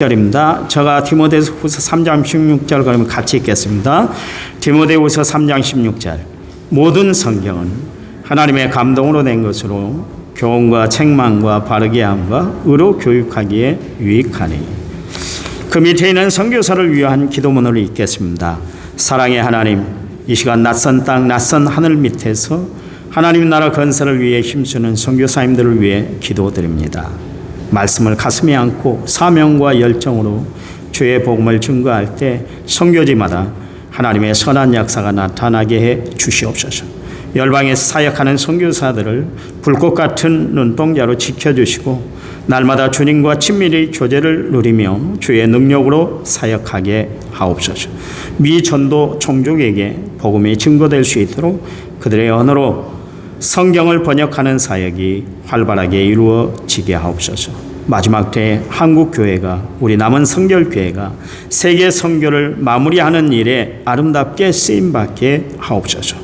절입니다. 제가 디모데후서 3장 16절 그러면 같이 읽겠습니다. 디모데후서 3장 16절. 모든 성경은 하나님의 감동으로 낸 것으로 교훈과 책망과 바르게 함과 의로 교육하기에 유익하니. 그 밑에 있는 선교사를 위한 기도문을 읽겠습니다. 사랑의 하나님, 이 시간 낯선 땅, 낯선 하늘 밑에서 하나님 나라 건설을 위해 힘쓰는 선교사님들을 위해 기도드립니다. 말씀을 가슴에 안고 사명과 열정으로 주의 복음을 증거할 때 선교지마다 하나님의 선한 역사가 나타나게 해 주시옵소서. 열방에서 사역하는 선교사들을 불꽃 같은 눈동자로 지켜주시고 날마다 주님과 친밀히 교제를 누리며 주의 능력으로 사역하게 하옵소서. 미 전도 종족에게 복음이 증거될 수 있도록 그들의 언어로 성경을 번역하는 사역이 활발하게 이루어지게 하옵소서. 마지막 때에 한국교회가, 우리 남은 성결교회가 세계 선교를 마무리하는 일에 아름답게 쓰임받게 하옵소서.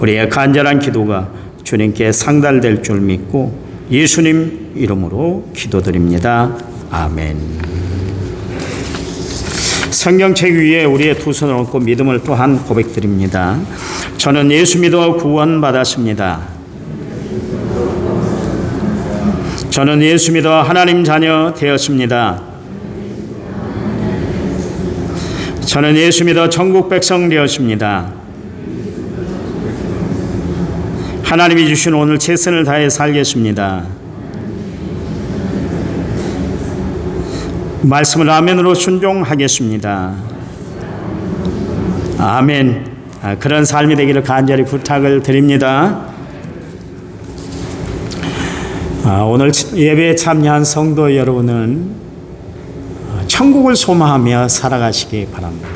우리의 간절한 기도가 주님께 상달될 줄 믿고 예수님 이름으로 기도드립니다. 아멘. 성경책 위에 우리의 두 손을 얹고 믿음을 또한 고백드립니다. 저는 예수 믿어 구원받았습니다. 저는 예수 믿어 하나님 자녀 되었습니다. 저는 예수 믿어 천국 백성 되었습니다. 하나님이 주신 오늘 최선을 다해 살겠습니다. 말씀을 아멘으로 순종하겠습니다. 아멘. 그런 삶이 되기를 간절히 부탁을 드립니다. 오늘 예배에 참여한 성도 여러분은 천국을 소망하며 살아가시기 바랍니다.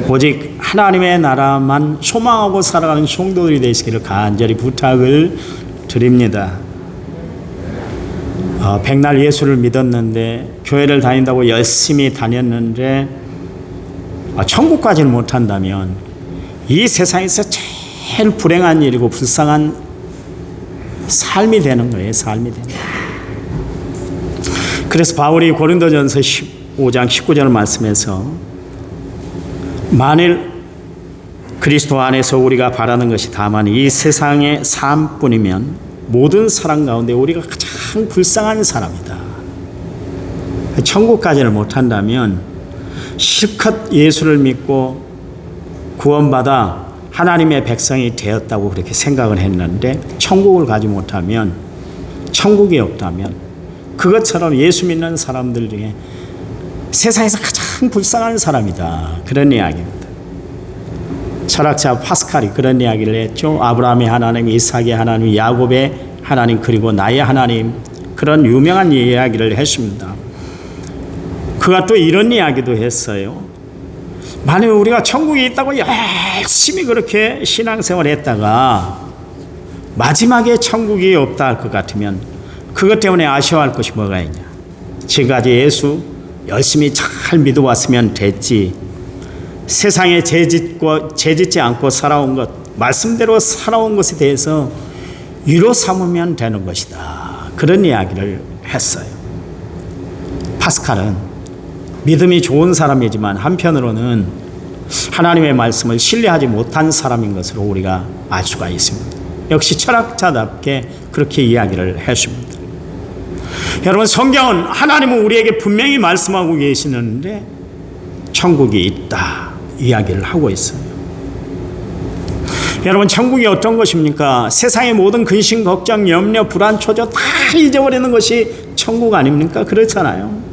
오직 하나님의 나라만 소망하고 살아가는 성도들이 되시기를 간절히 부탁을 드립니다. 백날 예수를 믿었는데 교회를 다닌다고 열심히 다녔는데 천국까지는 못한다면 이 세상에서 제일 불행한 일이고 불쌍한 삶이 되는 거예요. 삶이 되는 거예요. 그래서 바울이 고린도전서 15장 19절 말씀에서 만일 그리스도 안에서 우리가 바라는 것이 다만 이 세상의 삶뿐이면 모든 사람 가운데 우리가 가장 불쌍한 사람이다. 천국까지는 못한다면 실컷 예수를 믿고 구원받아 하나님의 백성이 되었다고 그렇게 생각을 했는데 천국을 가지 못하면, 천국이 없다면 그것처럼 예수 믿는 사람들 중에 세상에서 가장 불쌍한 사람이다. 그런 이야기입니다. 철학자 파스칼이 그런 이야기를 했죠. 아브라함의 하나님, 이삭의 하나님, 야곱의 하나님, 그리고 나의 하나님, 그런 유명한 이야기를 했습니다. 그가 또 이런 이야기도 했어요. 만약 우리가 천국이 있다고 열심히 그렇게 신앙생활을 했다가 마지막에 천국이 없다 할 것 같으면 그것 때문에 아쉬워할 것이 뭐가 있냐. 지금까지 예수 열심히 잘 믿어왔으면 됐지. 세상에 죄짓지 않고 살아온 것, 말씀대로 살아온 것에 대해서 위로 삼으면 되는 것이다. 그런 이야기를 했어요. 파스칼은 믿음이 좋은 사람이지만 한편으로는 하나님의 말씀을 신뢰하지 못한 사람인 것으로 우리가 알 수가 있습니다. 역시 철학자답게 그렇게 이야기를 했습니다. 여러분, 성경은 하나님은 우리에게 분명히 말씀하고 계시는데 천국이 있다 이야기를 하고 있어요. 여러분, 천국이 어떤 것입니까? 세상의 모든 근심, 걱정, 염려, 불안, 초조 다 잊어버리는 것이 천국 아닙니까? 그렇잖아요.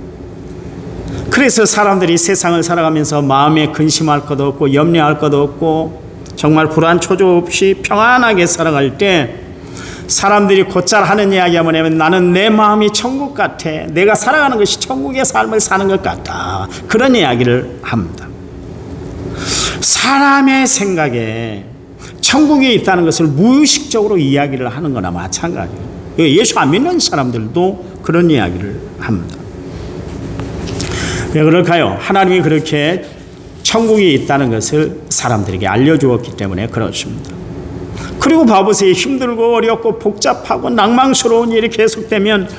그래서 사람들이 세상을 살아가면서 마음에 근심할 것도 없고 염려할 것도 없고 정말 불안 초조 없이 평안하게 살아갈 때 사람들이 곧잘 하는 이야기가 뭐냐면 나는 내 마음이 천국 같아. 내가 살아가는 것이 천국의 삶을 사는 것 같다. 그런 이야기를 합니다. 사람의 생각에 천국이 있다는 것을 무의식적으로 이야기를 하는 거나 마찬가지예요. 예수 안 믿는 사람들도 그런 이야기를 합니다. 왜 그럴까요? 하나님이 그렇게 천국이 있다는 것을 사람들에게 알려주었기 때문에 그렇습니다. 그리고 봐보세요. 힘들고 어렵고 복잡하고 낭망스러운 일이 계속되면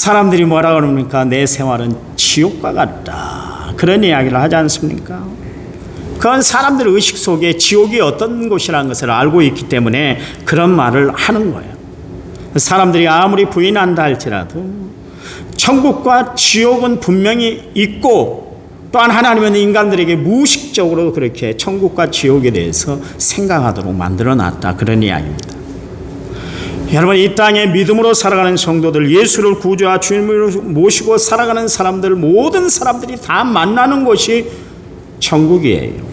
사람들이 뭐라 그럽니까? 내 생활은 지옥과 같다. 그런 이야기를 하지 않습니까? 그건 사람들 의식 속에 지옥이 어떤 곳이라는 것을 알고 있기 때문에 그런 말을 하는 거예요. 사람들이 아무리 부인한다 할지라도 천국과 지옥은 분명히 있고, 또한 하나님은 인간들에게 무의식적으로 그렇게 천국과 지옥에 대해서 생각하도록 만들어놨다. 그런 이야기입니다. 여러분, 이 땅에 믿음으로 살아가는 성도들, 예수를 구주와 주님으로 모시고 살아가는 사람들, 모든 사람들이 다 만나는 곳이 천국이에요.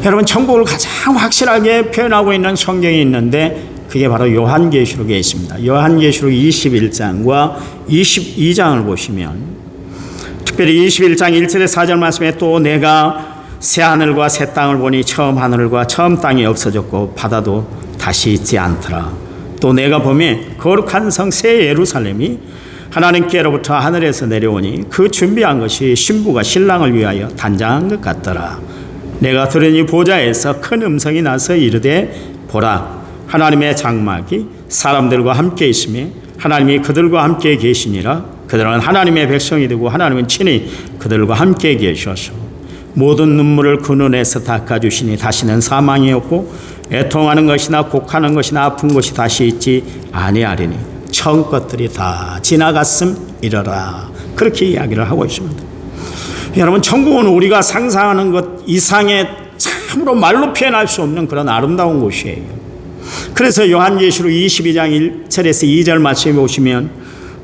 여러분, 천국을 가장 확실하게 표현하고 있는 성경이 있는데 그게 바로 요한계시록에 있습니다. 요한계시록 21장과 22장을 보시면, 특별히 21장 1절에 4절 말씀에 또 내가 새 하늘과 새 땅을 보니 처음 하늘과 처음 땅이 없어졌고 바다도 다시 있지 않더라. 또 내가 보매 거룩한 성 새 예루살렘이 하나님께로부터 하늘에서 내려오니 그 준비한 것이 신부가 신랑을 위하여 단장한 것 같더라. 내가 들으니 보좌에서 큰 음성이 나서 이르되 보라, 하나님의 장막이 사람들과 함께 있으며 하나님이 그들과 함께 계시니라. 그들은 하나님의 백성이 되고 하나님은 친히 그들과 함께 계셔서 모든 눈물을 그 눈에서 닦아주시니 다시는 사망이 없고 애통하는 것이나 곡하는 것이나 아픈 것이 다시 있지 아니하리니 처음 것들이 다 지나갔음이러라. 그렇게 이야기를 하고 있습니다. 여러분, 천국은 우리가 상상하는 것 이상의 참으로 말로 표현할 수 없는 그런 아름다운 곳이에요. 그래서 요한계시록 22장 1절에서 2절 말씀에 보시면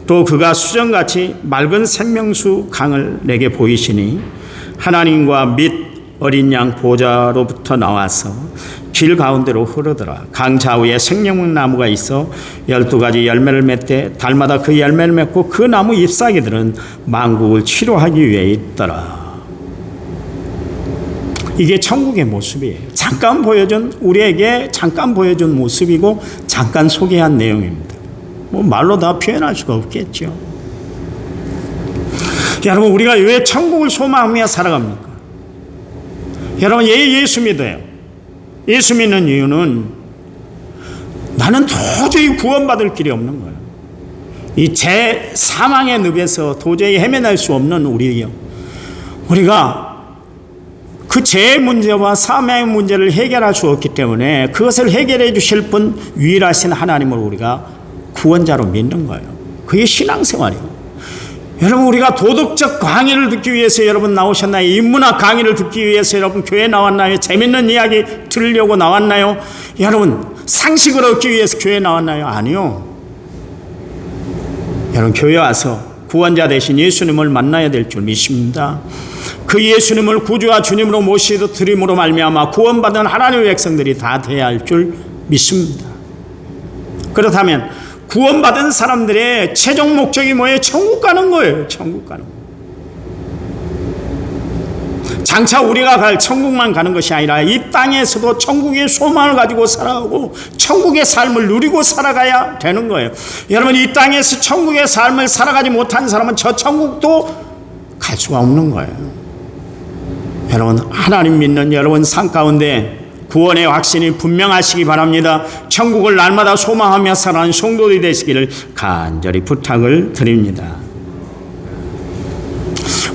또 그가 수정같이 맑은 생명수 강을 내게 보이시니 하나님과 및 어린 양 보좌로부터 나와서 길 가운데로 흐르더라. 강 좌우에 생명나무가 있어 12가지 열매를 맺되 달마다 그 열매를 맺고 그 나무 잎사귀들은 만국을 치료하기 위해 있더라. 이게 천국의 모습이에요. 우리에게 잠깐 보여준 모습이고 잠깐 소개한 내용입니다. 뭐 말로 다 표현할 수가 없겠죠. 여러분, 우리가 왜 천국을 소망하며 살아갑니까? 여러분, 예수 믿어요. 예수 믿는 이유는 나는 도저히 구원받을 길이 없는 거예요. 이 제 사망의 늪에서 도저히 헤매낼 수 없는 우리가 그 죄의 문제와 사망의 문제를 해결할 수 없기 때문에 그것을 해결해 주실 분 유일하신 하나님을 우리가 구원자로 믿는 거예요. 그게 신앙생활이에요. 여러분, 우리가 도덕적 강의를 듣기 위해서 여러분 나오셨나요? 인문학 강의를 듣기 위해서 여러분 교회 나왔나요? 재밌는 이야기 들으려고 나왔나요? 여러분, 상식을 얻기 위해서 교회 나왔나요? 아니요. 여러분, 교회 와서 구원자 되신 예수님을 만나야 될 줄 믿습니다. 그 예수님을 구주와 주님으로 모시듯 드림으로 말미암아 구원받은 하나님의 백성들이 다 돼야 할 줄 믿습니다. 그렇다면 구원받은 사람들의 최종 목적이 뭐예요? 천국 가는 거예요. 천국 가는 거예요. 장차 우리가 갈 천국만 가는 것이 아니라 이 땅에서도 천국의 소망을 가지고 살아가고 천국의 삶을 누리고 살아가야 되는 거예요. 여러분, 이 땅에서 천국의 삶을 살아가지 못한 사람은 저 천국도 갈 수가 없는 거예요. 여러분, 하나님 믿는 여러분 삶 가운데 구원의 확신이 분명하시기 바랍니다. 천국을 날마다 소망하며 살아가는 성도들이 되시기를 간절히 부탁을 드립니다.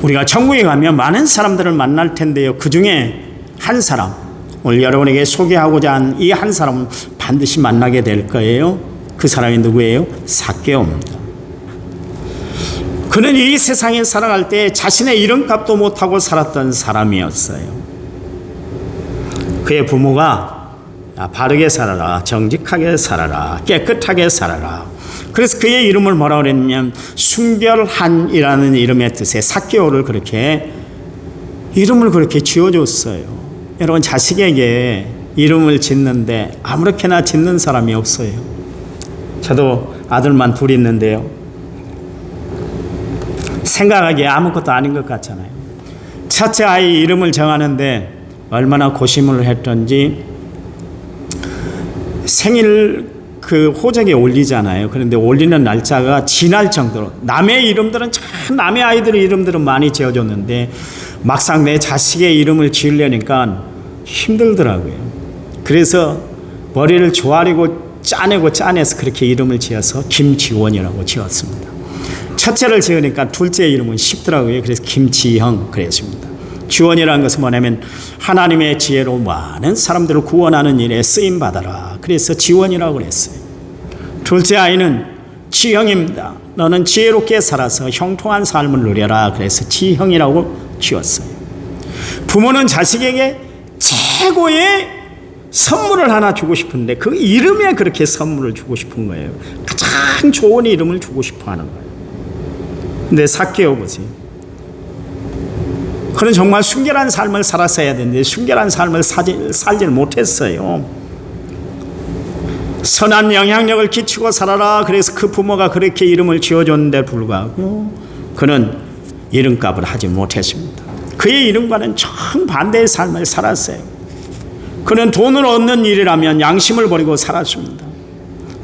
우리가 천국에 가면 많은 사람들을 만날 텐데요, 그 중에 한 사람, 오늘 여러분에게 소개하고자 한 이 한 사람은 반드시 만나게 될 거예요. 그 사람이 누구예요? 삭개오입니다. 그는 이 세상에 살아갈 때 자신의 이름값도 못하고 살았던 사람이었어요. 그의 부모가 바르게 살아라, 정직하게 살아라, 깨끗하게 살아라. 그래서 그의 이름을 뭐라고 그랬냐면 순결한이라는 이름의 뜻의 삭개오를 이름을 그렇게 지어줬어요. 여러분, 자식에게 이름을 짓는데 아무렇게나 짓는 사람이 없어요. 저도 아들만 둘 있는데요, 생각하기에 아무것도 아닌 것 같잖아요. 첫째 아이 이름을 정하는데 얼마나 고심을 했던지 생일 그 호적에 올리잖아요. 그런데 올리는 날짜가 지날 정도로 남의 아이들의 이름들은 많이 지어줬는데 막상 내 자식의 이름을 지으려니까 힘들더라고요. 그래서 머리를 조아리고 짜내서 그렇게 이름을 지어서 김지원이라고 지었습니다. 첫째를 지으니까 둘째 이름은 쉽더라고요. 그래서 김지형 그랬습니다. 지원이라는 것은 뭐냐면 하나님의 지혜로 많은 사람들을 구원하는 일에 쓰임받아라. 그래서 지원이라고 그랬어요. 둘째 아이는 지형입니다. 너는 지혜롭게 살아서 형통한 삶을 누려라. 그래서 지형이라고 지었어요. 부모는 자식에게 최고의 선물을 하나 주고 싶은데 그 이름에 그렇게 선물을 주고 싶은 거예요. 가장 좋은 이름을 주고 싶어 하는 거예요. 근데 삭개오 보세요. 그는 정말 순결한 삶을 살았어야 되는데 순결한 삶을 살지 못했어요. 선한 영향력을 끼치고 살아라. 그래서 그 부모가 그렇게 이름을 지어줬는데 불구하고 그는 이름값을 하지 못했습니다. 그의 이름과는 정반대의 삶을 살았어요. 그는 돈을 얻는 일이라면 양심을 버리고 살았습니다.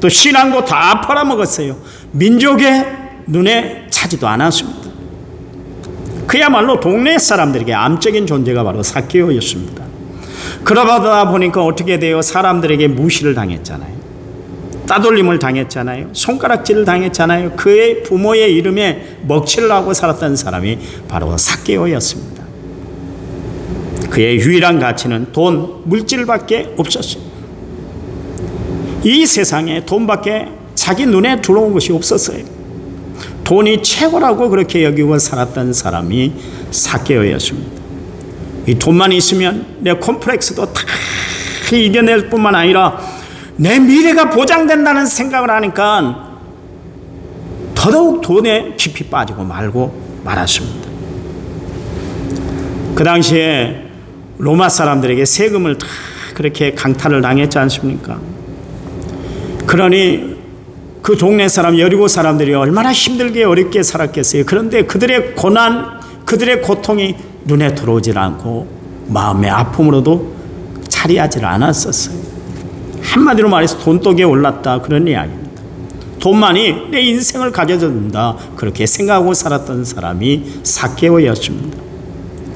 또 신앙도 다 팔아먹었어요. 민족의 눈에 차지도 않았습니다. 그야말로 동네 사람들에게 암적인 존재가 바로 삭개오였습니다. 그러다 보니까 어떻게 돼요? 사람들에게 무시를 당했잖아요. 따돌림을 당했잖아요. 손가락질을 당했잖아요. 그의 부모의 이름에 먹칠을 하고 살았던 사람이 바로 삭개오였습니다. 그의 유일한 가치는 돈, 물질밖에 없었어요. 이 세상에 돈밖에 자기 눈에 들어온 것이 없었어요. 돈이 최고라고 그렇게 여기고 살았던 사람이 삭개오였습니다. 이 돈만 있으면 내 콤플렉스도 다 이겨낼 뿐만 아니라 내 미래가 보장된다는 생각을 하니까 더더욱 돈에 깊이 빠지고 말고 말았습니다. 그 당시에 로마 사람들에게 세금을 다 그렇게 강탈을 당했지 않습니까? 그러니 그 동네 사람, 여리고 사람들이 얼마나 힘들게 어렵게 살았겠어요. 그런데 그들의 고난, 그들의 고통이 눈에 들어오질 않고 마음의 아픔으로도 차리하지를 않았었어요. 한마디로 말해서 돈독에 올랐다, 그런 이야기입니다. 돈만이 내 인생을 가져준다, 그렇게 생각하고 살았던 사람이 삭개오였습니다.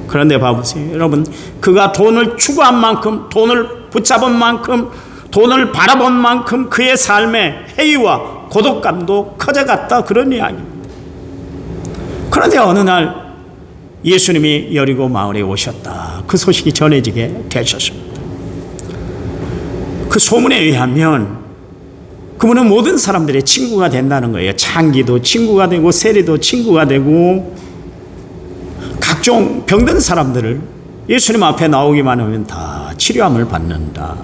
그런데 봐보세요. 여러분, 그가 돈을 추구한 만큼, 돈을 붙잡은 만큼, 돈을 바라본 만큼 그의 삶의 해이와 고독감도 커져갔다, 그런 이야기입니다. 그런데 어느 날 예수님이 여리고 마을에 오셨다, 그 소식이 전해지게 되셨습니다. 그 소문에 의하면 그분은 모든 사람들의 친구가 된다는 거예요. 창기도 친구가 되고 세리도 친구가 되고 각종 병든 사람들을 예수님 앞에 나오기만 하면 다 치료함을 받는다.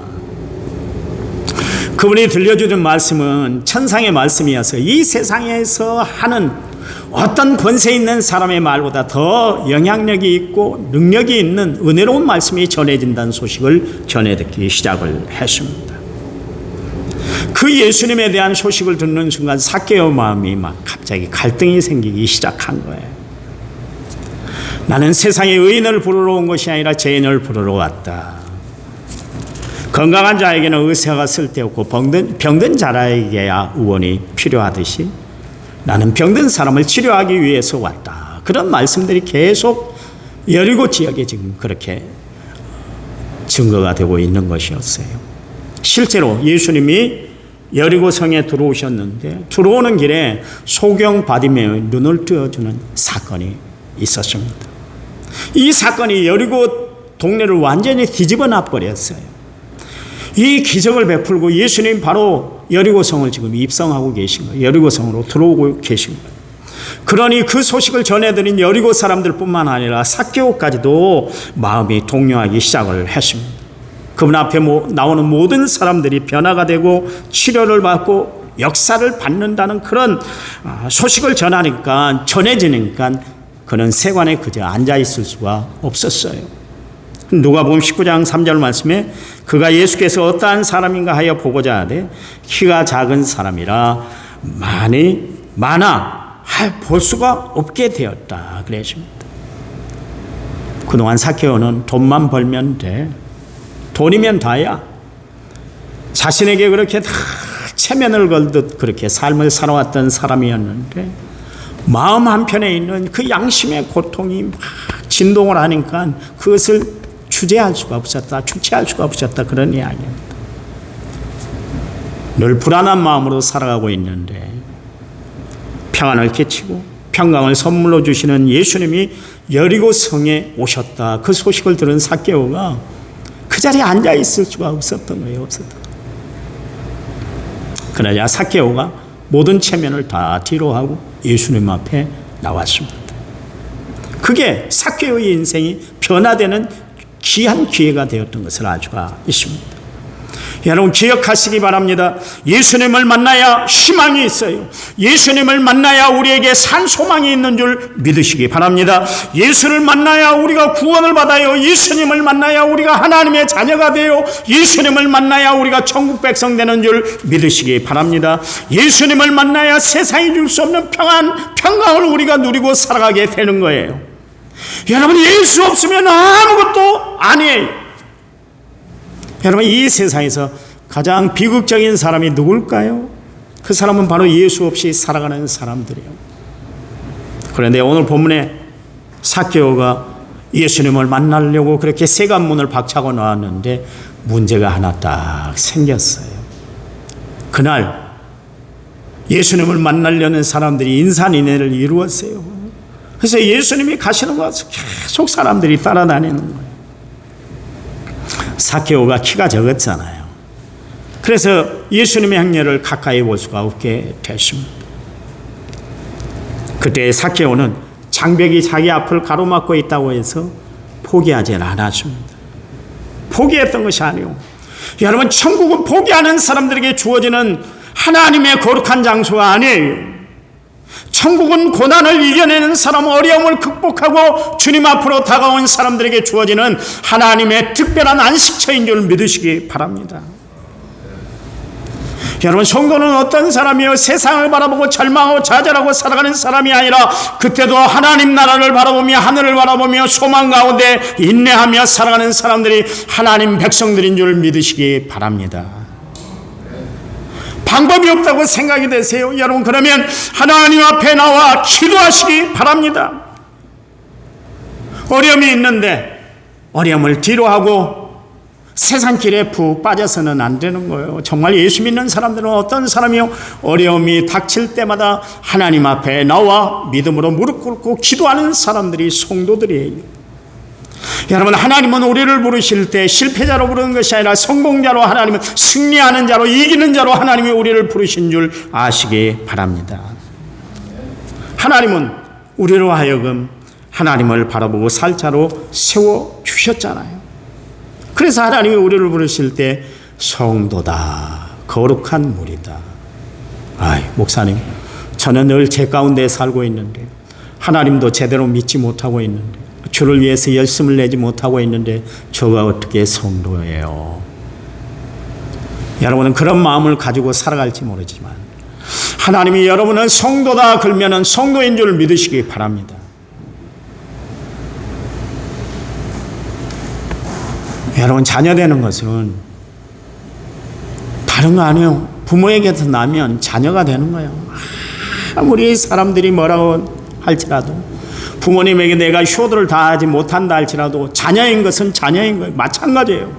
그분이 들려주는 말씀은 천상의 말씀이어서 이 세상에서 하는 어떤 권세 있는 사람의 말보다 더 영향력이 있고 능력이 있는 은혜로운 말씀이 전해진다는 소식을 전해 듣기 시작을 했습니다. 그 예수님에 대한 소식을 듣는 순간 삭개오 마음이 막 갑자기 갈등이 생기기 시작한 거예요. 나는 세상에 의인을 부르러 온 것이 아니라 죄인을 부르러 왔다. 건강한 자에게는 의사가 쓸데없고 병든 자라에게야 의원이 필요하듯이 나는 병든 사람을 치료하기 위해서 왔다. 그런 말씀들이 계속 여리고 지역에 지금 그렇게 증거가 되고 있는 것이었어요. 실제로 예수님이 여리고 성에 들어오셨는데 들어오는 길에 소경 바디메오의 눈을 뜨어주는 사건이 있었습니다. 이 사건이 여리고 동네를 완전히 뒤집어 놔버렸어요. 이 기적을 베풀고 예수님 바로 여리고성을 지금 입성하고 계신 거예요. 여리고성으로 들어오고 계신 거예요. 그러니 그 소식을 전해드린 여리고 사람들뿐만 아니라 삭개오까지도 마음이 동요하기 시작을 했습니다. 그분 앞에 나오는 모든 사람들이 변화가 되고 치료를 받고 역사를 받는다는 그런 소식을 전해지니까 그는 세관에 그저 앉아있을 수가 없었어요. 누가복음 19장 3절 말씀에 그가 예수께서 어떠한 사람인가 하여 보고자 하되 키가 작은 사람이라 많아 볼 수가 없게 되었다 그랬습니다. 그동안 삭개오는 돈만 벌면 돼, 돈이면 다야, 자신에게 그렇게 다 체면을 걸듯 그렇게 삶을 살아왔던 사람이었는데 마음 한편에 있는 그 양심의 고통이 막 진동을 하니까 그것을 주체할 수가 없었다, 그런 이야기입니다. 늘 불안한 마음으로 살아가고 있는데 평안을 끼치고 평강을 선물로 주시는 예수님이 여리고 성에 오셨다. 그 소식을 들은 삭개오가 그 자리에 앉아 있을 수가 없었던 거예요. 그러자 삭개오가 모든 체면을 다 뒤로하고 예수님 앞에 나왔습니다. 그게 삭개오의 인생이 변화되는 귀한 기회가 되었던 것을 알 수가 있습니다. 여러분 기억하시기 바랍니다. 예수님을 만나야 희망이 있어요. 예수님을 만나야 우리에게 산 소망이 있는 줄 믿으시기 바랍니다. 예수를 만나야 우리가 구원을 받아요. 예수님을 만나야 우리가 하나님의 자녀가 돼요. 예수님을 만나야 우리가 천국 백성 되는 줄 믿으시기 바랍니다. 예수님을 만나야 세상이 줄 수 없는 평강을 우리가 누리고 살아가게 되는 거예요. 여러분 예수 없으면 아무것도 아니에요. 여러분 이 세상에서 가장 비극적인 사람이 누굴까요? 그 사람은 바로 예수 없이 살아가는 사람들이에요. 그런데 오늘 본문에 삭개오가 예수님을 만나려고 그렇게 세관문을 박차고 나왔는데 문제가 하나 딱 생겼어요. 그날 예수님을 만나려는 사람들이 인산인해를 이루었어요. 그래서 예수님이 가시는 곳에 계속 사람들이 따라다니는 거예요. 삭개오가 키가 적었잖아요. 그래서 예수님의 행렬을 가까이 볼 수가 없게 됐습니다. 그때 삭개오는 장벽이 자기 앞을 가로막고 있다고 해서 포기하지 않았습니다. 포기했던 것이 아니에요. 여러분 천국은 포기하는 사람들에게 주어지는 하나님의 거룩한 장소가 아니에요. 천국은 고난을 이겨내는 사람, 어려움을 극복하고 주님 앞으로 다가온 사람들에게 주어지는 하나님의 특별한 안식처인 줄 믿으시기 바랍니다. 여러분 성도는 어떤 사람이요? 세상을 바라보고 절망하고 좌절하고 살아가는 사람이 아니라 그때도 하나님 나라를 바라보며 하늘을 바라보며 소망 가운데 인내하며 살아가는 사람들이 하나님 백성들인 줄 믿으시기 바랍니다. 방법이 없다고 생각이 되세요? 여러분 그러면 하나님 앞에 나와 기도하시기 바랍니다. 어려움이 있는데 어려움을 뒤로하고 세상 길에 푹 빠져서는 안 되는 거예요. 정말 예수 믿는 사람들은 어떤 사람이요? 어려움이 닥칠 때마다 하나님 앞에 나와 믿음으로 무릎 꿇고 기도하는 사람들이 성도들이에요. 여러분 하나님은 우리를 부르실 때 실패자로 부르는 것이 아니라 성공자로, 하나님은 승리하는 자로, 이기는 자로 하나님이 우리를 부르신 줄 아시기 바랍니다. 하나님은 우리로 하여금 하나님을 바라보고 살 자로 세워주셨잖아요. 그래서 하나님이 우리를 부르실 때 성도다, 거룩한 무리다. 목사님 저는 늘 제 가운데 살고 있는데 하나님도 제대로 믿지 못하고 있는데 주를 위해서 열심을 내지 못하고 있는데 저가 어떻게 성도예요? 여러분은 그런 마음을 가지고 살아갈지 모르지만 하나님이 여러분은 성도다 그러면 성도인 줄 믿으시기 바랍니다. 여러분 자녀 되는 것은 다른 거 아니에요. 부모에게서 나면 자녀가 되는 거예요. 아무리 사람들이 뭐라고 할지라도 부모님에게 내가 효도를 다하지 못한다 할지라도 자녀인 것은 자녀인 거예요. 마찬가지예요.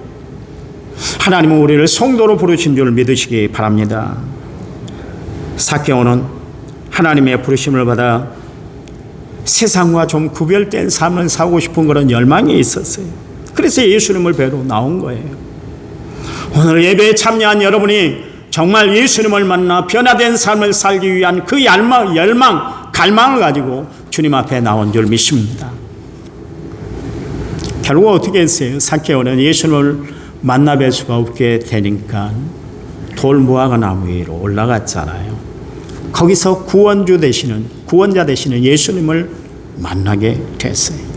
하나님은 우리를 성도로 부르신 줄 믿으시기 바랍니다. 삭개오는 하나님의 부르심을 받아 세상과 좀 구별된 삶을 살고 싶은 그런 열망이 있었어요. 그래서 예수님을 뵈러 나온 거예요. 오늘 예배에 참여한 여러분이 정말 예수님을 만나 변화된 삶을 살기 위한 그 열망, 갈망을 가지고 주님 앞에 나온 줄 믿습니다. 결국 어떻게 했어요? 삭개오는 예수님을 만나 뵐 수가 없게 되니까 돌무화과 나무 위로 올라갔잖아요. 거기서 구원자 되시는 예수님을 만나게 됐어요.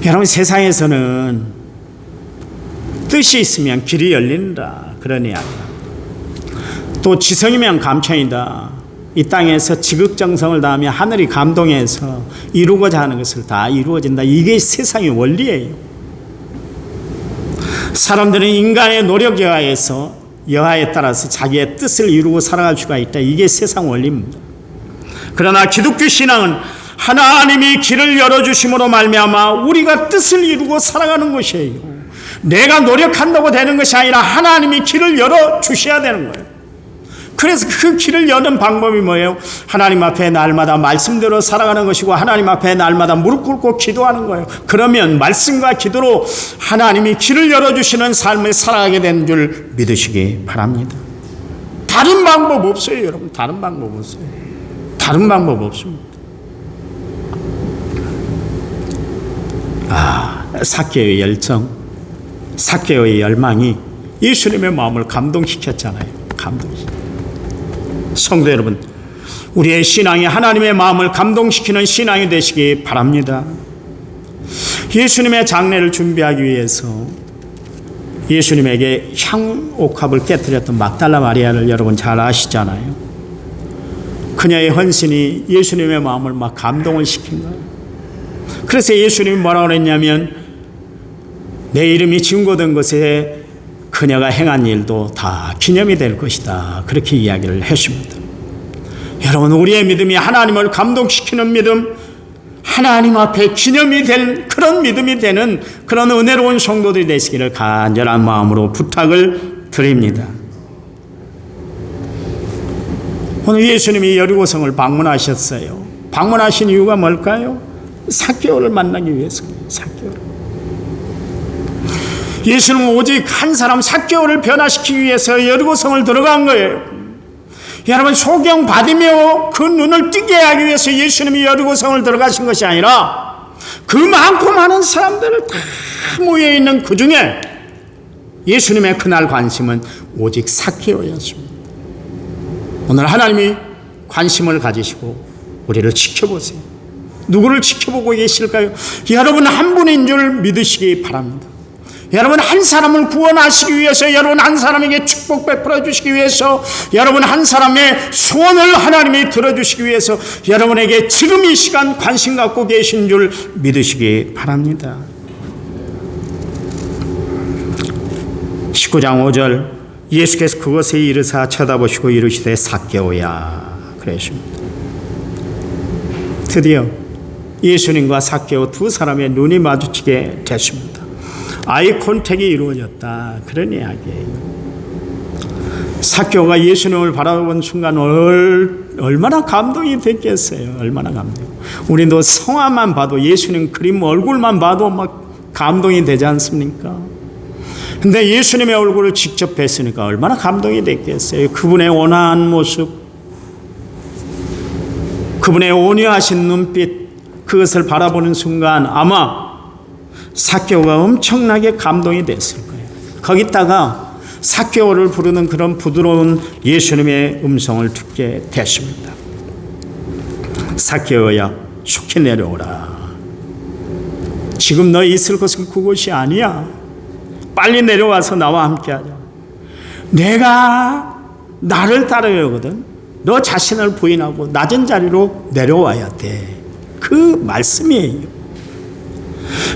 여러분 세상에서는 뜻이 있으면 길이 열린다 그런 이야기야. 또 지성이면 감천이다. 이 땅에서 지극정성을 다하며 하늘이 감동해서 이루고자 하는 것을 다 이루어진다. 이게 세상의 원리예요. 사람들은 인간의 노력 여하에 따라서 자기의 뜻을 이루고 살아갈 수가 있다. 이게 세상 원리입니다. 그러나 기독교 신앙은 하나님이 길을 열어주심으로 말미암아 우리가 뜻을 이루고 살아가는 것이에요. 내가 노력한다고 되는 것이 아니라 하나님이 길을 열어주셔야 되는 거예요. 그래서 그 길을 여는 방법이 뭐예요? 하나님 앞에 날마다 말씀대로 살아가는 것이고 하나님 앞에 날마다 무릎 꿇고 기도하는 거예요. 그러면 말씀과 기도로 하나님이 길을 열어주시는 삶을 살아가게 된 줄 믿으시기 바랍니다. 다른 방법 없어요, 여러분. 다른 방법 없어요. 다른 방법 없습니다. 삭개오의 열정, 삭개오의 열망이 예수님의 마음을 감동시켰잖아요. 성도 여러분, 우리의 신앙이 하나님의 마음을 감동시키는 신앙이 되시기 바랍니다. 예수님의 장례를 준비하기 위해서 예수님에게 향옥합을 깨뜨렸던 막달라 마리아를 여러분 잘 아시잖아요. 그녀의 헌신이 예수님의 마음을 막 감동을 시킨 거예요. 그래서 예수님이 뭐라고 그랬냐면 내 이름이 증거된 것에 그녀가 행한 일도 다 기념이 될 것이다. 그렇게 이야기를 했습니다. 여러분, 우리의 믿음이 하나님을 감동시키는 믿음, 하나님 앞에 기념이 될 그런 믿음이 되는 그런 은혜로운 성도들이 되시기를 간절한 마음으로 부탁을 드립니다. 오늘 예수님이 여리고성을 방문하셨어요. 방문하신 이유가 뭘까요? 삭개오를 만나기 위해서입니다. 삭개오를. 예수는 오직 한 사람 삭개오를 변화시키기 위해서 여리고성을 들어간 거예요. 여러분, 소경 받으며 그 눈을 뜨게 하기 위해서 예수님이 여리고성을 들어가신 것이 아니라 그 많고 많은 사람들을 다 모여있는 그 중에 예수님의 그날 관심은 오직 삭개오였습니다. 오늘 하나님이 관심을 가지시고 우리를 지켜보세요. 누구를 지켜보고 계실까요? 여러분 한 분인 줄 믿으시기 바랍니다. 여러분 한 사람을 구원하시기 위해서, 여러분 한 사람에게 축복 베풀어 주시기 위해서, 여러분 한 사람의 소원을 하나님이 들어주시기 위해서 여러분에게 지금 이 시간 관심 갖고 계신 줄 믿으시기 바랍니다. 19장 5절, 예수께서 그것에 이르사 쳐다보시고 이르시되 삭개오야 그러십니다. 드디어 예수님과 삭개오 두 사람의 눈이 마주치게 됐습니다. 아이 컨택이 이루어졌다, 그런 이야기예요. 삭개오가 예수님을 바라본 순간 얼마나 감동이 됐겠어요. 얼마나 감동. 우리도 성화만 봐도, 예수님 그림 얼굴만 봐도 막 감동이 되지 않습니까? 근데 예수님의 얼굴을 직접 뵀으니까 얼마나 감동이 됐겠어요. 그분의 온화한 모습, 그분의 온유하신 눈빛, 그것을 바라보는 순간 아마 삭개오가 엄청나게 감동이 됐을 거예요. 거기다가 삭개오를 부르는 그런 부드러운 예수님의 음성을 듣게 됐습니다. 삭개오야, 속히 내려오라. 지금 너 있을 곳은 그곳이 아니야. 빨리 내려와서 나와 함께하자. 내가 나를 따라야 하거든. 너 자신을 부인하고 낮은 자리로 내려와야 돼. 그 말씀이에요.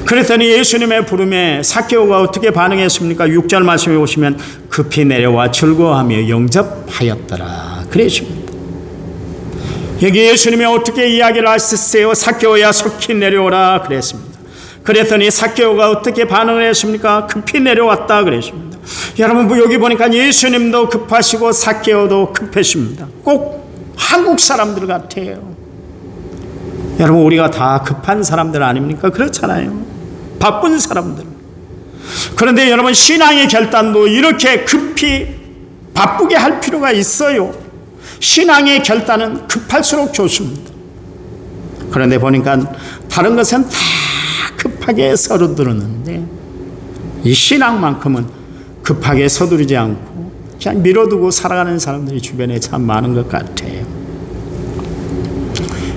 그랬더니 예수님의 부름에 삭개오가 어떻게 반응했습니까? 6절 말씀에 보시면 급히 내려와 즐거워하며 영접하였더라 그랬습니다. 여기 예수님이 어떻게 이야기를 하셨어요? 삭개오야, 속히 내려오라 그랬습니다. 그랬더니 삭개오가 어떻게 반응을 했습니까? 급히 내려왔다 그랬습니다. 여러분, 여기 보니까 예수님도 급하시고 삭개오도 급하십니다. 꼭 한국 사람들 같아요. 여러분, 우리가 다 급한 사람들 아닙니까? 그렇잖아요. 바쁜 사람들. 그런데 여러분, 신앙의 결단도 이렇게 급히 바쁘게 할 필요가 있어요. 신앙의 결단은 급할수록 좋습니다. 그런데 보니까 다른 것은 다 급하게 서두르는데 이 신앙만큼은 급하게 서두르지 않고 그냥 미뤄두고 살아가는 사람들이 주변에 참 많은 것 같아요.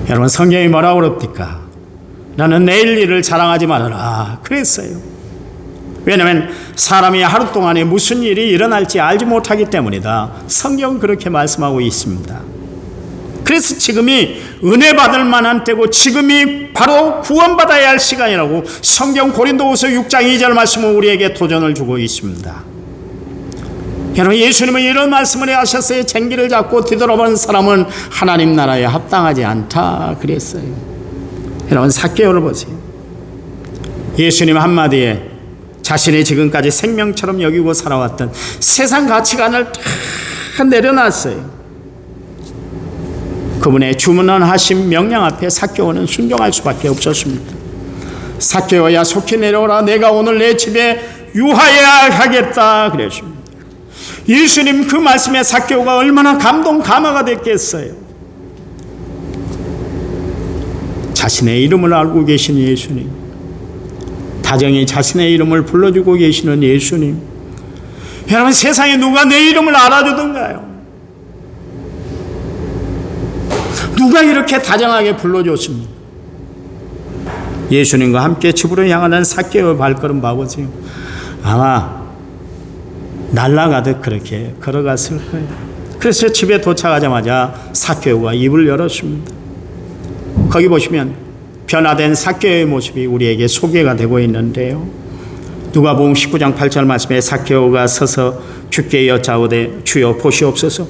여러분, 성경이 뭐라고 그럽니까? 나는 내일 일을 자랑하지 말아라 그랬어요. 왜냐하면 사람이 하루 동안에 무슨 일이 일어날지 알지 못하기 때문이다. 성경은 그렇게 말씀하고 있습니다. 그래서 지금이 은혜 받을 만한 때고 지금이 바로 구원받아야 할 시간이라고 성경 고린도후서 6장 2절 말씀은 우리에게 도전을 주고 있습니다. 여러분, 예수님은 이런 말씀을 하셨어요. 쟁기를 잡고 뒤돌아보는 사람은 하나님 나라에 합당하지 않다 그랬어요. 여러분, 삭개오를 보세요. 예수님 한마디에 자신이 지금까지 생명처럼 여기고 살아왔던 세상 가치관을 다 내려놨어요. 그분의 주문하신 명령 앞에 삭개오는 순종할 수밖에 없었습니다. 삭개오야 속히 내려오라. 내가 오늘 내 집에 유하여야 하겠다 그랬습니다. 예수님 그 말씀에 삭개오가 얼마나 감동 감화가 됐겠어요. 자신의 이름을 알고 계신 예수님, 다정히 자신의 이름을 불러주고 계시는 예수님, 여러분 세상에 누가 내 이름을 알아주던가요? 누가 이렇게 다정하게 불러줬습니까? 예수님과 함께 집으로 향하는 삭개오의 발걸음 봐보세요. 아마 날아가듯 그렇게 걸어갔을 거예요. 그래서 집에 도착하자마자 삭개오가 입을 열었습니다. 거기 보시면 변화된 삭개오의 모습이 우리에게 소개가 되고 있는데요. 누가복음 19장 8절 말씀에 삭개오가 서서 주께 여짜오되 주여 보시옵소서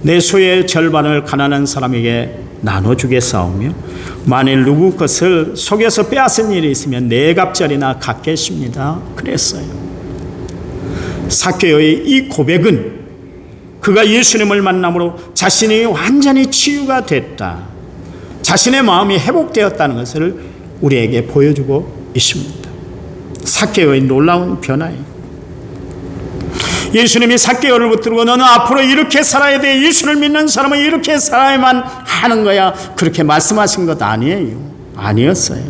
내 소의 절반을 가난한 사람에게 나눠주겠사오며 만일 누구 것을 속여서 빼앗은 일이 있으면 네 갑절이나 갚겠습니다 그랬어요. 삭개오의 이 고백은 그가 예수님을 만남으로 자신이 완전히 치유가 됐다, 자신의 마음이 회복되었다는 것을 우리에게 보여주고 있습니다. 삭개오의 놀라운 변화예요. 예수님이 삭개오를 붙들고 너는 앞으로 이렇게 살아야 돼, 예수를 믿는 사람은 이렇게 살아야만 하는 거야, 그렇게 말씀하신 것 아니에요. 아니었어요.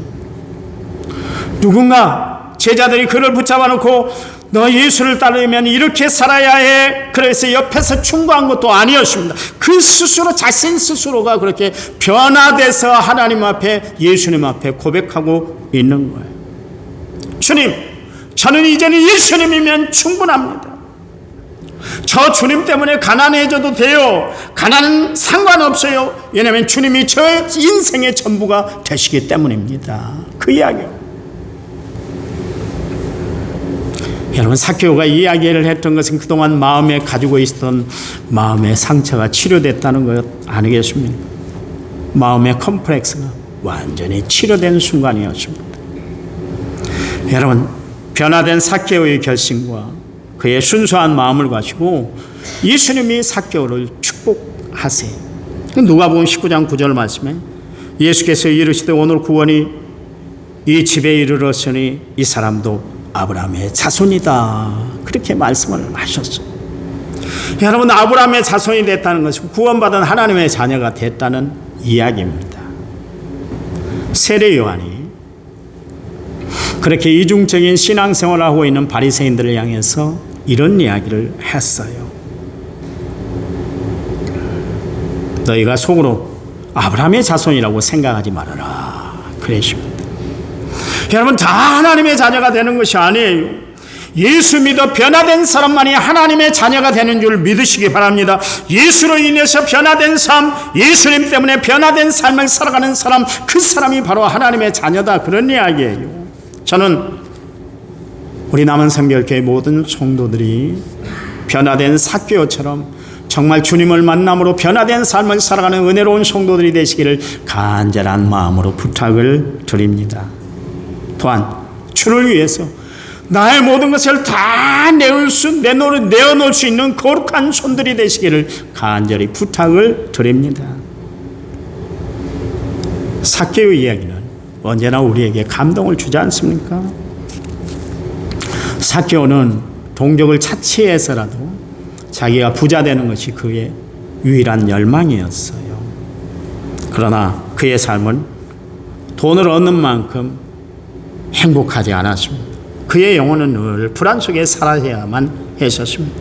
누군가 제자들이 그를 붙잡아 놓고 너 예수를 따르면 이렇게 살아야 해, 그래서 옆에서 충고한 것도 아니었습니다. 그 스스로, 자신 스스로가 그렇게 변화돼서 하나님 앞에, 예수님 앞에 고백하고 있는 거예요. 주님, 저는 이제는 예수님이면 충분합니다. 저 주님 때문에 가난해져도 돼요. 가난은 상관없어요. 왜냐하면 주님이 저 인생의 전부가 되시기 때문입니다. 그 이야기요. 여러분 삭개오가 이야기를 했던 것은 그동안 마음에 가지고 있었던 마음의 상처가 치료됐다는 것 아니겠습니까? 마음의 컴플렉스가 완전히 치료된 순간이었습니다. 여러분 변화된 삭개오의 결심과 그의 순수한 마음을 가지고 예수님이 삭개오를 축복하세요. 누가복음 19장 9절 말씀에 예수께서 이르시되 오늘 구원이 이 집에 이르렀으니 이 사람도 아브라함의 자손이다, 그렇게 말씀을 하셨어요. 여러분 아브라함의 자손이 됐다는 것은 구원받은 하나님의 자녀가 됐다는 이야기입니다. 세례 요한이 그렇게 이중적인 신앙생활을 하고 있는 바리새인들을 향해서 이런 이야기를 했어요. 너희가 속으로 아브라함의 자손이라고 생각하지 말아라 그랬습니다. 여러분 다 하나님의 자녀가 되는 것이 아니에요. 예수 믿어 변화된 사람만이 하나님의 자녀가 되는 줄 믿으시기 바랍니다. 예수로 인해서 변화된 삶, 예수님 때문에 변화된 삶을 살아가는 사람, 그 사람이 바로 하나님의 자녀다, 그런 이야기예요. 저는 우리 남은성결교회 모든 성도들이 변화된 삭개오처럼 정말 주님을 만남으로 변화된 삶을 살아가는 은혜로운 성도들이 되시기를 간절한 마음으로 부탁을 드립니다. 또한 주를 위해서 나의 모든 것을 다 내어놓을 수 있는 거룩한 손들이 되시기를 간절히 부탁을 드립니다. 삭개오 이야기는 언제나 우리에게 감동을 주지 않습니까? 삭개오는 동족을 차치해서라도 자기가 부자 되는 것이 그의 유일한 열망이었어요. 그러나 그의 삶은 돈을 얻는 만큼 행복하지 않았습니다. 그의 영혼은 늘 불안 속에 살아야만 했었습니다.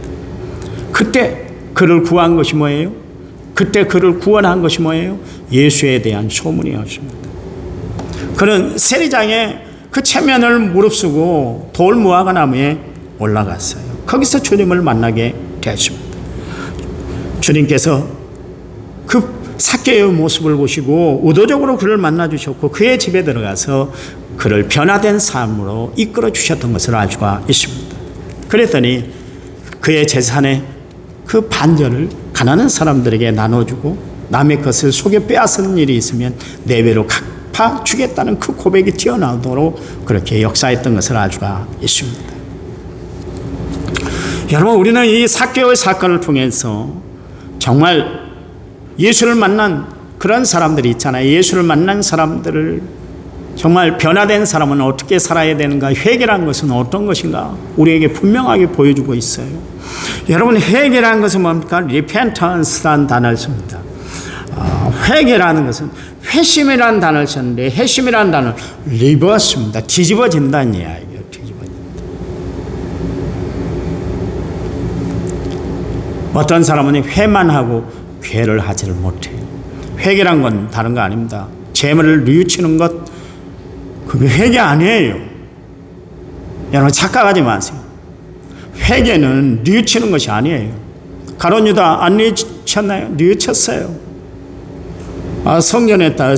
그때 그를 구한 것이 뭐예요? 그때 그를 구원한 것이 뭐예요? 예수에 대한 소문이었습니다. 그는 세리장에 그 체면을 무릅쓰고 돌무화과 나무에 올라갔어요. 거기서 주님을 만나게 되었습니다. 주님께서 그 삭개오의 모습을 보시고 의도적으로 그를 만나주셨고 그의 집에 들어가서 그를 변화된 삶으로 이끌어 주셨던 것을 알 수가 있습니다. 그랬더니 그의 재산의 그 반절을 가난한 사람들에게 나눠주고 남의 것을 속여 빼앗은 일이 있으면 내외로 갚아주겠다는 그 고백이 튀어나오도록 그렇게 역사했던 것을 알 수가 있습니다. 여러분 우리는 이 삭개오의 사건을 통해서 정말 예수를 만난 그런 사람들이 있잖아요. 예수를 만난 사람들을 정말 변화된 사람은 어떻게 살아야 되는가, 회개란 것은 어떤 것인가 우리에게 분명하게 보여주고 있어요. 여러분, 회개라는 것은 뭡니까? repentance라는 단어를 씁니다. 회개라는 것은 회심이라는 단어를 썼는데, 회심이라는 단어는 reverse입니다. 뒤집어진다는 이야기예요. 뒤집어진다. 어떤 사람은 회만 하고 괴를 하지를 못해요. 회개란 건 다른 거 아닙니다. 재물을 뉘우치는 것, 그게 회개 아니에요. 여러분, 착각하지 마세요. 회개는 뉘우치는 것이 아니에요. 가룟 유다 안 뉘우쳤나요? 뉘우쳤어요. 성전에다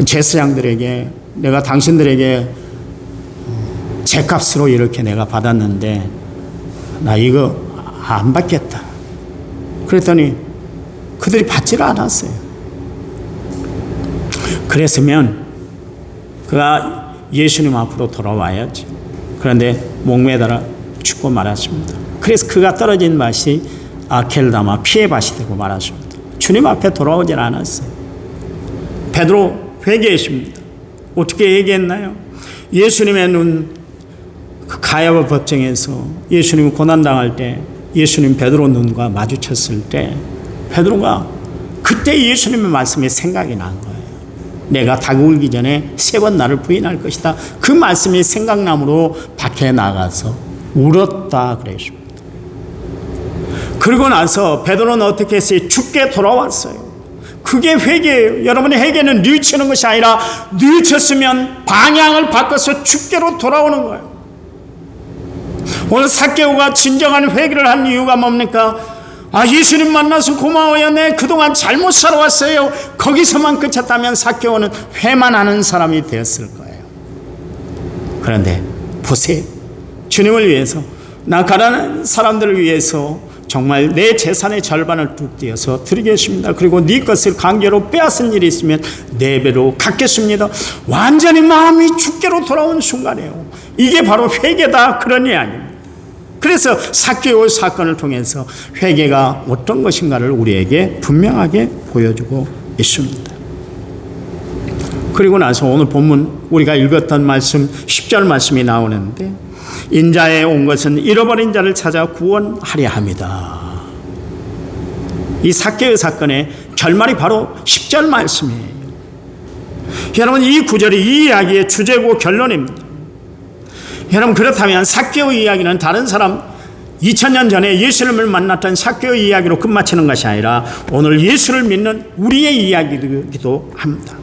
제사장들에게 내가 당신들에게 제값으로 이렇게 내가 받았는데 나 이거 안 받겠다. 그랬더니 그들이 받지를 않았어요. 그랬으면 그가 예수님 앞으로 돌아와야지. 그런데 목매달아 죽고 말았습니다. 그래서 그가 떨어진 밭이 아켈다마 피의 밭이 되고 말았습니다. 주님 앞에 돌아오질 않았어요. 베드로 회개했습니다. 어떻게 얘기했나요? 예수님의 눈, 그 가야바 법정에서 예수님이 고난당할 때 예수님 베드로 눈과 마주쳤을 때 베드로가 그때 예수님의 말씀이 생각이 난 거예요. 내가 닭 울기 전에 3번 나를 부인할 것이다. 그 말씀이 생각나므로 밖에 나가서 울었다 그랬습니다. 그러고 나서 베드로는 어떻게 했어요? 죽게 돌아왔어요. 그게 회개예요. 여러분의 회개는 뉘우치는 것이 아니라 뉘우쳤으면 방향을 바꿔서 죽게로 돌아오는 거예요. 오늘 삭개오가 진정한 회개를 한 이유가 뭡니까? 예수님 만나서 고마워요. 내 그동안 잘못 살아왔어요. 거기서만 그쳤다면 삭개오는 회만 하는 사람이 되었을 거예요. 그런데 보세요. 주님을 위해서, 나 가난한 사람들을 위해서 정말 내 재산의 절반을 뚝 떼어서 드리겠습니다. 그리고 네 것을 강제로 빼앗은 일이 있으면 4배로 갚겠습니다. 완전히 마음이 죽게로 돌아온 순간이에요. 이게 바로 회개다, 그런 이야기입니다. 그래서 삭개오 사건을 통해서 회개가 어떤 것인가를 우리에게 분명하게 보여주고 있습니다. 그리고 나서 오늘 본문 우리가 읽었던 말씀 10절 말씀이 나오는데, 인자에 온 것은 잃어버린 자를 찾아 구원하려 합니다. 이 삭개오 사건의 결말이 바로 10절 말씀이에요. 여러분, 이 구절이 이 이야기의 주제고 결론입니다. 여러분, 그렇다면 삭개오 이야기는 다른 사람 2000년 전에 예수님을 만났던 삭개오 이야기로 끝마치는 것이 아니라 오늘 예수를 믿는 우리의 이야기이기도 합니다.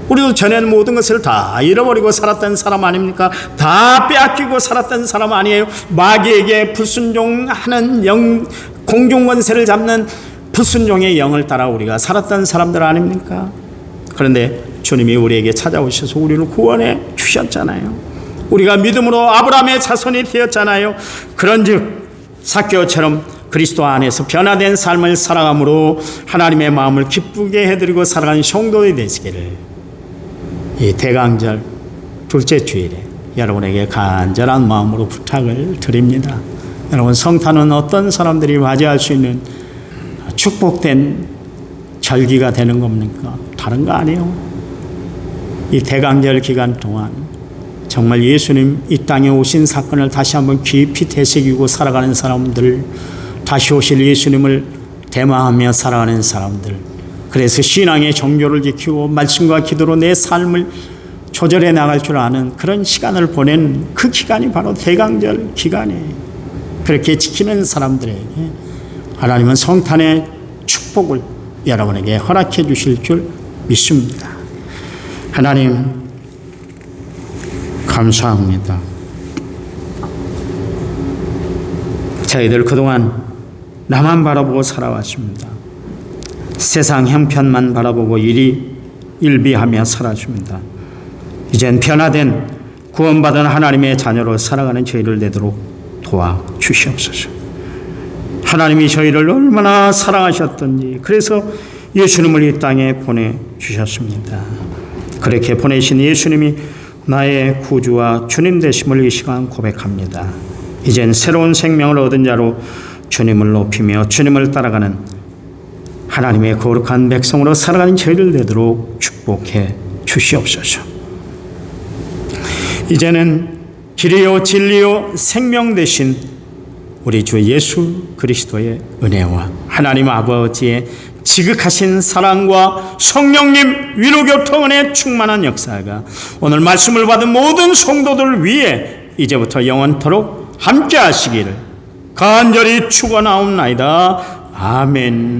우리도 전에는 모든 것을 다 잃어버리고 살았던 사람 아닙니까? 다 빼앗기고 살았던 사람 아니에요? 마귀에게 불순종하는 영, 공중권세를 잡는 불순종의 영을 따라 우리가 살았던 사람들 아닙니까? 그런데 주님이 우리에게 찾아오셔서 우리를 구원해 주셨잖아요. 우리가 믿음으로 아브라함의 자손이 되었잖아요. 그런즉 삭개오처럼 그리스도 안에서 변화된 삶을 살아감으로 하나님의 마음을 기쁘게 해드리고 살아가는 성도들이 되시기를 이 대강절 둘째 주일에 여러분에게 간절한 마음으로 부탁을 드립니다. 여러분, 성탄은 어떤 사람들이 맞이할 수 있는 축복된 절기가 되는 겁니까? 다른 거 아니에요. 이 대강절 기간 동안 정말 예수님 이 땅에 오신 사건을 다시 한번 깊이 되새기고 살아가는 사람들, 다시 오실 예수님을 대마하며 살아가는 사람들, 그래서 신앙의 정교를 지키고 말씀과 기도로 내 삶을 조절해 나갈 줄 아는 그런 시간을 보낸 그 기간이 바로 대강절 기간이에요. 그렇게 지키는 사람들에게 하나님은 성탄의 축복을 여러분에게 허락해 주실 줄 믿습니다. 하나님, 감사합니다. 저희들 그동안 나만 바라보고 살아왔습니다. 세상 형편만 바라보고 일비하며 살았습니다. 이젠 변화된 구원받은 하나님의 자녀로 살아가는 저희를 되도록 도와주시옵소서. 하나님이 저희를 얼마나 사랑하셨던지, 그래서 예수님을 이 땅에 보내주셨습니다. 그렇게 보내신 예수님이 나의 구주와 주님 되심을 이 시간 고백합니다. 이젠 새로운 생명을 얻은 자로 주님을 높이며 주님을 따라가는 하나님의 거룩한 백성으로 살아가는 저희를 되도록 축복해 주시옵소서. 이제는 길이요 진리요 생명 되신 우리 주 예수 그리스도의 은혜와 하나님 아버지의 지극하신 사랑과 성령님 위로교통 은혜 충만한 역사가 오늘 말씀을 받은 모든 성도들 위해 이제부터 영원토록 함께 하시기를 간절히 축원하옵나이다. 아멘.